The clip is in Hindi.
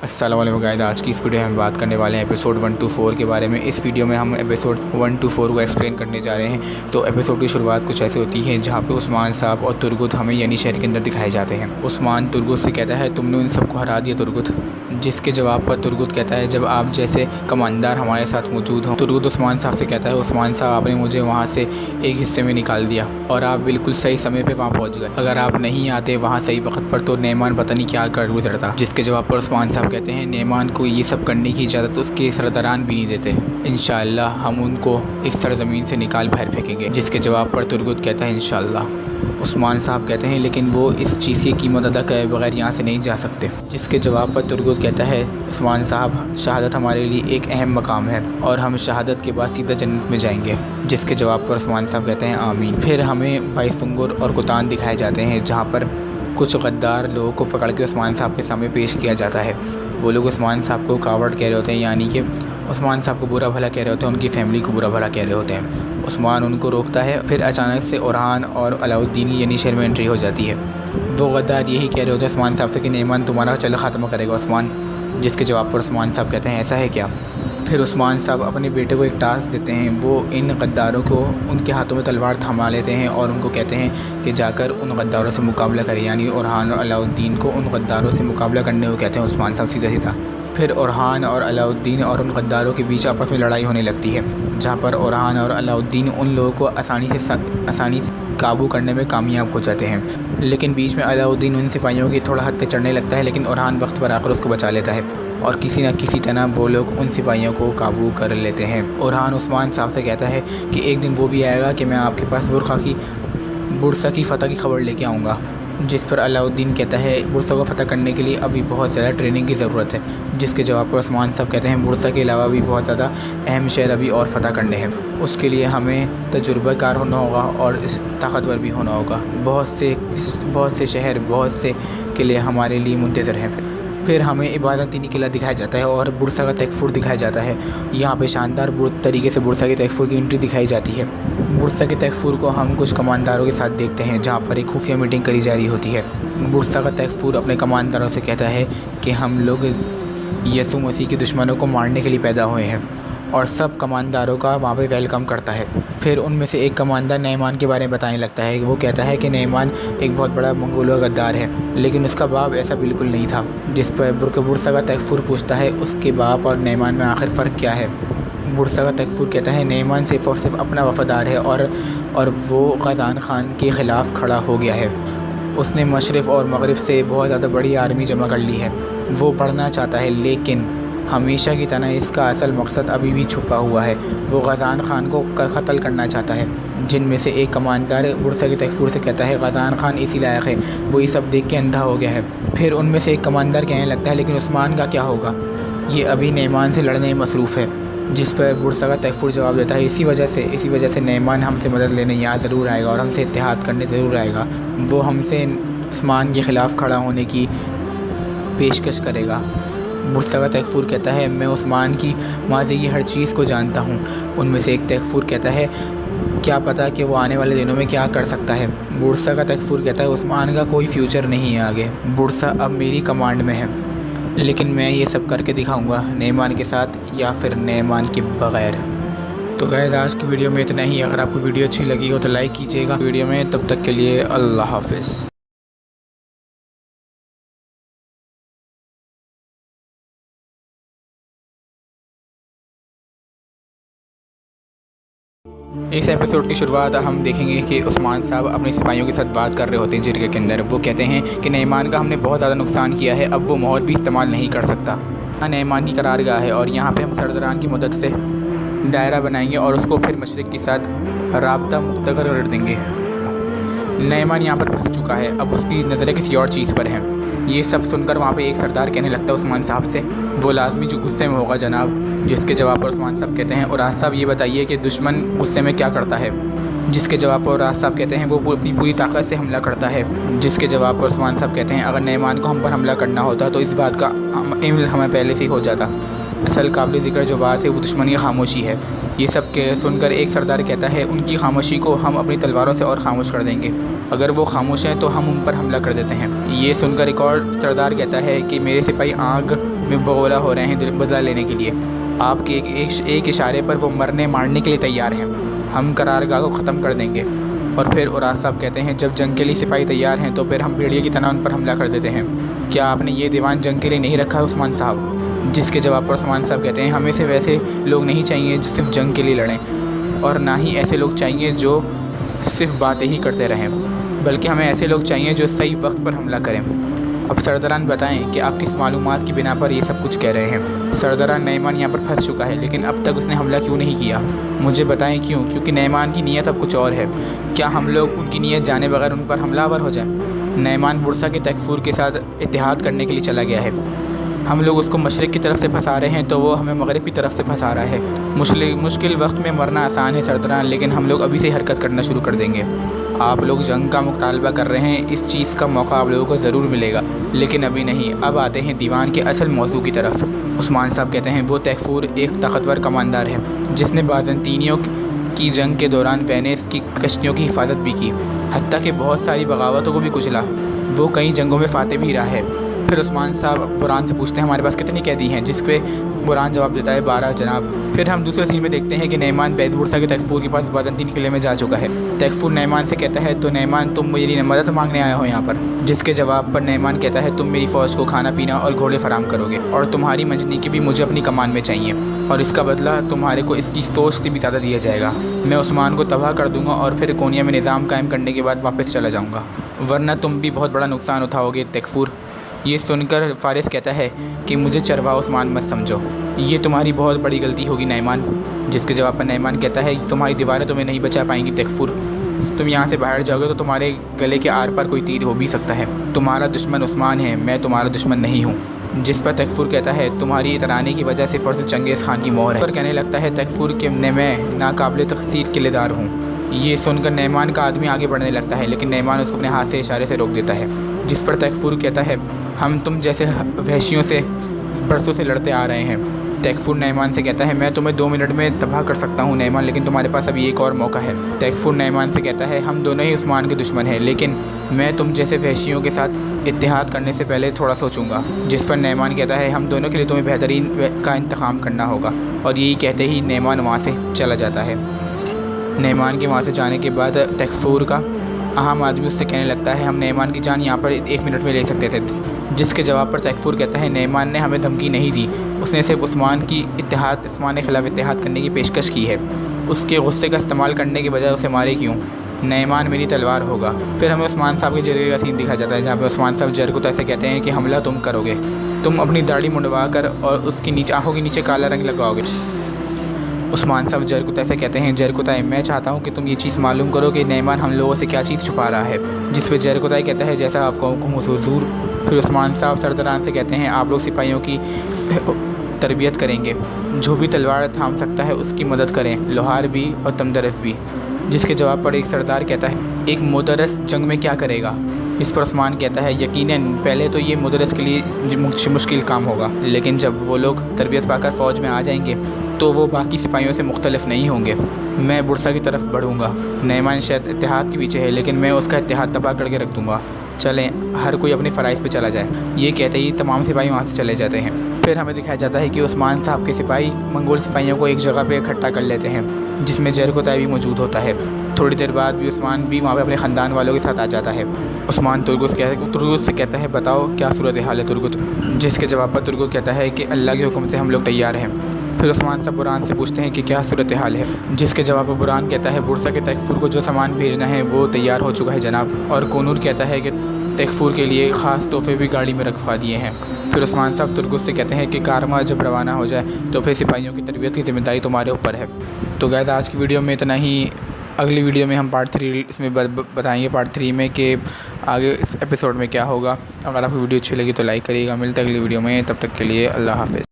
अस्सलाम वालेकुम गाइस, आज की इस वीडियो में हम बात करने वाले हैं एपिसोड 1 to 4 के बारे में। इस वीडियो में हम एपिसोड 1 to 4 को एक्सप्लेन करने जा रहे हैं। तो एपिसोड की शुरुआत कुछ ऐसे होती है जहाँ पे उस्मान साहब और तुर्गुत हमें यानी शहर के अंदर दिखाए जाते हैं। उस्मान तुर्गुत से कहता है, तुमने उन सबको हरा दिया तुर्गुत। जिसके जवाब पर तुर्गुत कहता है, जब आप जैसे कमांडर हमारे साथ मौजूद हों। तुर्गुत उस्मान साहब से कहता है, उस्मान साहब आपने मुझे वहाँ से एक हिस्से में निकाल दिया और आप बिल्कुल सही समय पर वहाँ पहुँच गए। अगर आप नहीं आते वहाँ सही वक्त पर तो नेमान पता नहीं क्या कर गुजरता। जिसके जवाब पर उस्मान साहब कहते हैं, नेमान को ये सब करने की इजाज़त उसके सरदारान भी नहीं देते। इंशाअल्लाह हम उनको इस सरज़मीन से निकाल बाहर फेंकेंगे। जिसके जवाब पर तुर्गुत कहता है, इंशाअल्लाह। उस्मान साहब कहते हैं, लेकिन वो इस चीज़ की कीमत अदा करे बगैर यहाँ से नहीं जा सकते। जिसके जवाब पर तुर्गुत कहता है, उस्मान साहब शहादत हमारे लिए एक अहम मकाम है और हम शहादत के बाद सीधा जन्नत में जाएंगे। जिसके जवाब पर उस्मान साहब कहते हैं, आमीन। फिर हमें बाईसुंगुर और कुतान दिखाए जाते हैं जहाँ पर कुछ गद्दार लोगों को पकड़ के उस्मान साहब के सामने पेश किया जाता है। वो लोग उस्मान साहब को कावड़ कह रहे होते हैं, यानी कि उस्मान साहब को बुरा भला कह रहे होते हैं, उनकी फ़ैमिली को बुरा भला कह रहे होते हैं। उस्मान उनको रोकता है। फिर अचानक से ओरहान और अलाउद्दीन की यानी शहर में एंट्री हो जाती है। वो गद्दार यही कह रहे होते हैं उस्मान साहब से कि नेमान तुम्हारा चल ख़त्म करेगा उस्मान। जिसके जवाब पर उस्मान साहब कहते हैं, ऐसा है क्या। फिर उस्मान साहब अपने बेटे को एक टास्क देते हैं। वो इन गद्दारों को उनके हाथों में तलवार थमा लेते हैं और उनको कहते हैं कि जाकर उन गद्दारों से मुकाबला करें, यानी ओरहान और अलाउद्दीन को उन गद्दारों से मुकाबला करने को कहते हैं उस्मान साहब सीधा सीधा। फिर ओरहान और अलाउद्दीन और उन गद्दारों के बीच आपस में लड़ाई होने लगती है, जहाँ पर ओरहान और अलाउद्दीन उन लोगों को आसानी से काबू करने में कामयाब हो जाते हैं। लेकिन बीच में अलाउद्दीन उन सिपाहियों की थोड़ा हद तक चढ़ने लगता है, लेकिन ओरहान वक्त पर आकर उसको बचा लेता है और किसी न किसी तरह वो लोग उन सिपाहियों को काबू कर लेते हैं। ओरहान उस्मान साहब से कहता है कि एक दिन वो भी आएगा कि मैं आपके पास बुरसा की फ़तह की खबर लेके आऊँगा। जिस पर अलाउद्दीन कहता है, बुरसा को फ़तह करने के लिए अभी बहुत ज़्यादा ट्रेनिंग की ज़रूरत है। जिसके जवाब पर उस्मान साहब कहते हैं, बुरसा के अलावा भी बहुत ज़्यादा अहम शहर अभी और फ़तह करने हैं। उसके लिए हमें तजुर्बाकार होना होगा और ताकतवर भी होना होगा। बहुत से शहर, बहुत से किले हमारे लिए मुंतज़र हैं। फिर हमें इबादत-दीनी किला दिखाया जाता है और बुरसा का तकफ़ुर दिखाया जाता है। यहाँ पे शानदार तरीके से बुरसा के तकफ़ुर की एंट्री दिखाई जाती है। बुरसा के तकफ़ुर को हम कुछ कमांडरों के साथ देखते हैं, जहाँ पर एक खुफिया मीटिंग करी जा रही होती है। बुरसा का तकफ़ुर अपने कमांडरों से कहता है कि हम लोग यसू मसीह के दुश्मनों को मारने के लिए पैदा हुए हैं और सब कमांडरों का वहाँ पे वेलकम करता है। फिर उनमें से एक कमांडर नेमान के बारे में बताने लगता है। वो कहता है कि नेमान एक बहुत बड़ा मंगोलो गद्दार है, लेकिन उसका बाप ऐसा बिल्कुल नहीं था। जिस पर बुरसा का तकफ़ुर पूछता है, उसके बाप और नेमान में आखिर फ़र्क क्या है। बुरसा का तकफ़ुर कहता है, नेमान सिर्फ़ और सिर्फ अपना वफ़ादार है और वो ग़ज़ान ख़ान के ख़िलाफ़ खड़ा हो गया है। उसने मशरिक़ और मग़रिब से बहुत ज़्यादा बड़ी आर्मी जमा कर ली है। वो पढ़ना चाहता है, लेकिन हमेशा की तरह इसका असल मकसद अभी भी छुपा हुआ है। वो ग़ज़ान ख़ान को क़त्ल करना चाहता है। जिनमें से एक कमांडर बुरसा के तकफ़ुर से कहता है, ग़ज़ान ख़ान इसी लायक है, वो ये सब देख के अंधा हो गया है। फिर उनमें से एक कमांडर कहने लगता है, लेकिन उस्मान का क्या होगा, ये अभी नेमान से लड़ने में मसरूफ़ है। जिस पर बुरसा का तकफ़ुर जवाब देता है, इसी वजह से नेमान हमसे मदद लेने यहाँ ज़रूर आएगा और हमसे इत्तेहाद करने ज़रूर आएगा। वो हमसे उस्मान के ख़िलाफ़ खड़ा होने की पेशकश करेगा। बुरसा का तकफ़ुर कहता है, मैं उस्मान की माज़ी की हर चीज़ को जानता हूँ। उनमें से एक तकफ़ुर कहता है, क्या पता कि वो आने वाले दिनों में क्या कर सकता है। बुरसा का तकफ़ुर कहता है, उस्मान का कोई फ्यूचर नहीं है आगे। बुरसा अब मेरी कमांड में है, लेकिन मैं ये सब करके दिखाऊंगा, नेमान के साथ या फिर नेमान के बग़ैर। तो गाइस, आज की वीडियो में इतना ही। अगर आपको वीडियो अच्छी लगी हो तो लाइक कीजिएगा वीडियो में। तब तक के लिए अल्लाह हाफ़िज़। इस एपिसोड की शुरुआत हम देखेंगे कि उस्मान साहब अपने सिपाहियों के साथ बात कर रहे होते हैं जिरगे के अंदर। वो कहते हैं कि नेमान का हमने बहुत ज़्यादा नुकसान किया है, अब वो मोहर भी इस्तेमाल नहीं कर सकता। नेमान की करारगाह है और यहाँ पे हम सरदारान की मदद से दायरा बनाएंगे और उसको फिर मशरिक़ के साथ राब्ता मुख्तगर कर देंगे। नेमान यहाँ पर फंस चुका है, अब उसकी नज़रें किसी और चीज़ पर हैं। ये सब सुनकर वहाँ पे एक सरदार कहने लगता है उस्मान साहब से, वो लाजमी जो गुस्से में होगा जनाब। जिसके जवाब पर उस्मान साहब कहते हैं, उरास साहब ये बताइए कि दुश्मन गुस्से में क्या करता है। जिसके जवाब पर उरास साहब कहते हैं, वो अपनी पूरी ताकत से हमला करता है। जिसके जवाब पर उस्मान साहब कहते हैं, अगर नेमान को हम पर हमला करना होता तो इस बात का इल्म हमें पहले से ही हो जाता। असल काबिल ज़िक्र जो बात है वो दुश्मन की खामोशी है। ये सब के सुनकर एक सरदार कहता है, उनकी खामोशी को हम अपनी तलवारों से और खामोश कर देंगे। अगर वो खामोश हैं तो हम उन पर हमला कर देते हैं। ये सुनकर एक और सरदार कहता है कि मेरे सिपाही आग में बगोला हो रहे हैं बदला लेने के लिए। आपके एक इशारे पर वो मरने मारने के लिए तैयार हैं। हम करारगाह को ख़त्म कर देंगे। और फिर उरास साहब कहते हैं, जब जंग के लिए सिपाही तैयार हैं तो फिर हम भेड़िए की तरह उन पर हमला कर देते हैं। क्या आपने ये दीवान जंग के लिए नहीं रखा है उस्मान साहब? जिसके जवाब पर उस्मान साहब कहते हैं, हमें से वैसे लोग नहीं चाहिए जो सिर्फ जंग के लिए लड़ें, और ना ही ऐसे लोग चाहिए जो सिर्फ बातें ही करते रहें, बल्कि हमें ऐसे लोग चाहिए जो सही वक्त पर हमला करें। अब सरदारान बताएं कि आप किस मालूमात की बिना पर ये सब कुछ कह रहे हैं। सरदारान नईमान यहाँ पर फंस चुका है, लेकिन अब तक उसने हमला क्यों नहीं किया? मुझे बताएं क्यों? क्योंकि नईमान की नीयत अब कुछ और है। क्या हम लोग उनकी नीयत जाने बगैर उन पर हमलावर हो जाएं? नईमान बुरसा के तकफूर के साथ इत्तेहाद करने के लिए चला गया है। हम लोग उसको मशरिक़ की तरफ से फंसा रहे हैं तो वो हमें मगरिब की तरफ से फंसा रहा है। मुश्किल वक्त में मरना आसान है सरदारान, लेकिन हम लोग अभी से हरकत करना शुरू कर देंगे। आप लोग जंग का मुतालबा कर रहे हैं, इस चीज़ का मौका आप लोगों को ज़रूर मिलेगा, लेकिन अभी नहीं। अब आते हैं दीवान के असल मौजू की तरफ। उस्मान साहब कहते हैं, वो तैफूर एक ताकतवर कमांडर है जिसने बाज़ंतीनियों की जंग के दौरान वेनिस की कश्तियों की हिफाजत भी की, हत्ता कि बहुत सारी बगावतों को भी कुचला। वो कई जंगों में फातह भी रहा है। फिर उस्मान साहब बुरान से पूछते हैं, हमारे पास कितनी कैदी हैं? जिस पे बुरान जवाब देता है, 12 जनाब। फिर हम दूसरे सीन में देखते हैं कि नईमान बैदबुरसा के तकफूर के पास बाज़ंतीन किले में जा चुका है। तकफूर नईमान से कहता है, तो नईमान तुम मेरी मदद मांगने आए हो यहाँ पर? जिसके जवाब पर नईमान कहता है, तुम मेरी फ़ौज को खाना पीना और घोड़े फराम करोगे, और तुम्हारी मंजनी भी मुझे अपनी कमान में चाहिए, और इसका बदला तुम्हारे को इसकी सोच से भी ज़्यादा दिया जाएगा। मैं उस्मान को तबाह कर दूँगा और फिर कोनिया में निज़ाम कायम करने के बाद वापस चला जाऊँगा, वरना तुम भी बहुत बड़ा नुकसान उठाओगे तकफूर। ये सुनकर फ़ारिस कहता है कि मुझे चरवा उस्मान मत समझो, ये तुम्हारी बहुत बड़ी गलती होगी नईमान। जिसके जवाब पर नईमान कहता है, तुम्हारी दीवारें तुम्हें नहीं बचा पाएंगी तकफूर। तुम यहाँ से बाहर जाओगे तो तुम्हारे गले के आर पार कोई तीर हो भी सकता है। तुम्हारा दुश्मन उस्मान है, मैं तुम्हारा दुश्मन नहीं हूँ। जिस पर तकफूर कहता है, तुम्हारी इतराने की वजह से फ़र्ज चंगेज़ खान की मोहर है। पर कहने लगता है तकफूर कि मैं नाकाबिल तक़सीर किलेदार हूँ। ये सुनकर नईमान का आदमी आगे बढ़ने लगता है, लेकिन नईमान उसको अपने हाथ से इशारे से रोक देता है। जिस पर तकफूर कहता है, हम तुम जैसे वहशियों से बरसों से लड़ते आ रहे हैं। तकफूर नईमान से कहता है, मैं तुम्हें 2 मिनट में तबाह कर सकता हूँ नईमान, लेकिन तुम्हारे पास अभी एक और मौका है। तकफूर नईमान से कहता है, हम दोनों ही उस्मान के दुश्मन हैं, लेकिन मैं तुम जैसे वहशियों के साथ इत्तेहाद करने से पहले थोड़ा सोचूंगा। जिस पर नईमान कहता है, हम दोनों के लिए तुम्हें बेहतरीन का इंतखाम करना होगा। और यही कहते ही नईमान वहाँ से चला जाता है। नईमान के वहाँ से जाने के बाद तकफूर का अहम आदमी उससे कहने लगता है, हम नईमान की जान यहाँ पर 1 मिनट में ले सकते थे। जिसके जवाब पर तकफूर कहता है, नईमान ने हमें धमकी नहीं दी, उसने सिर्फ उस्मान के ख़िलाफ़ इत्तेहाद करने की पेशकश की है। उसके गुस्से का इस्तेमाल करने के बजाय उसे मारे क्यों? नईमान मेरी तलवार होगा। फिर हमें उस्मान साहब के जरगे का सीन दिखा जाता है, जहाँ पर उस्मान साहब जर को तो ऐसे कहते हैं कि हमला तुम करोगे, तुम अपनी दाढ़ी मुंडवा कर और उसकी नीचे आँखों के नीचे काला रंग लगाओगे। उस्मान साहब जरकुता ऐसे कहते हैं, जरकुता मैं चाहता हूँ कि तुम ये चीज़ मालूम करो कि नईमान हम लोगों से क्या चीज़ छुपा रहा है। जिस पर जरकुता कहता है, जैसा आपको हुक्म हो हुज़ूर। फिर उस्मान साहब सरदारान से कहते हैं, आप लोग सिपाहियों की तरबियत करेंगे, जो भी तलवार थाम सकता है उसकी मदद करें, लोहार भी और तमदरस भी। जिसके जवाब पर एक सरदार कहता है, एक मुदरस जंग में क्या करेगा? इस पर उस्मान कहता है, यकीनन पहले तो ये मुदरस के लिए मुश्किल काम होगा, लेकिन जब वो लोग तरबियत पाकर फ़ौज में आ जाएंगे तो वो बाकी सिपाहियों से मुख्तलिफ नहीं होंगे। मैं बुरसा की तरफ बढ़ूँगा। नईमान शायद इत्तेहाद के पीछे है, लेकिन मैं उसका इत्तेहाद तबाह करके रख दूँगा। चलें, हर कोई अपने फ़राइज़ पे चला जाए। ये कहते ही तमाम सिपाही वहाँ से चले जाते हैं। फिर हमें दिखाया जाता है कि उस्मान साहब के सिपाही मंगोल सिपाहियों को एक जगह पे इकट्ठा कर लेते हैं, जिसमें जरकुता भी मौजूद होता है। थोड़ी देर बाद भी उस्मान भी वहाँ पे अपने ख़ानदान वालों के साथ आ जाता है। उस्मान तुर्गुत से कहता है, बताओ क्या सूरत हाल है तुर्गुत? जिसके जवाब पर तुर्गुत कहता है कि अल्लाह के हुक्म से हम लोग तैयार हैं। फिर उस्मान साहब बुरान से पूछते हैं कि क्या सूरत हाल है? जिसके जवाब पर बुरान कहता है, बुरसा के तकफूर को जो सामान भेजना है वो तैयार हो चुका है जनाब। और कोनूर कहता है कि तकफूर के लिए ख़ास तोहफे भी गाड़ी में रखवा दिए हैं। फिर उस्मान साहब तुर्गुत से कहते हैं कि कारवां जब रवाना हो जाए तो फिर सिपाहियों की तरबियत की ज़िम्मेदारी तुम्हारे ऊपर है। तो गाइस, आज की वीडियो में इतना ही। अगली वीडियो में हम पार्ट 3 इसमें बताएंगे, पार्ट 3 में कि आगे इस एपिसोड में क्या होगा। अगर आपको वीडियो अच्छी लगी तो लाइक करिएगा। मिलते हैं अगली वीडियो में, तब तक के लिए अल्लाह हाफ़िज़।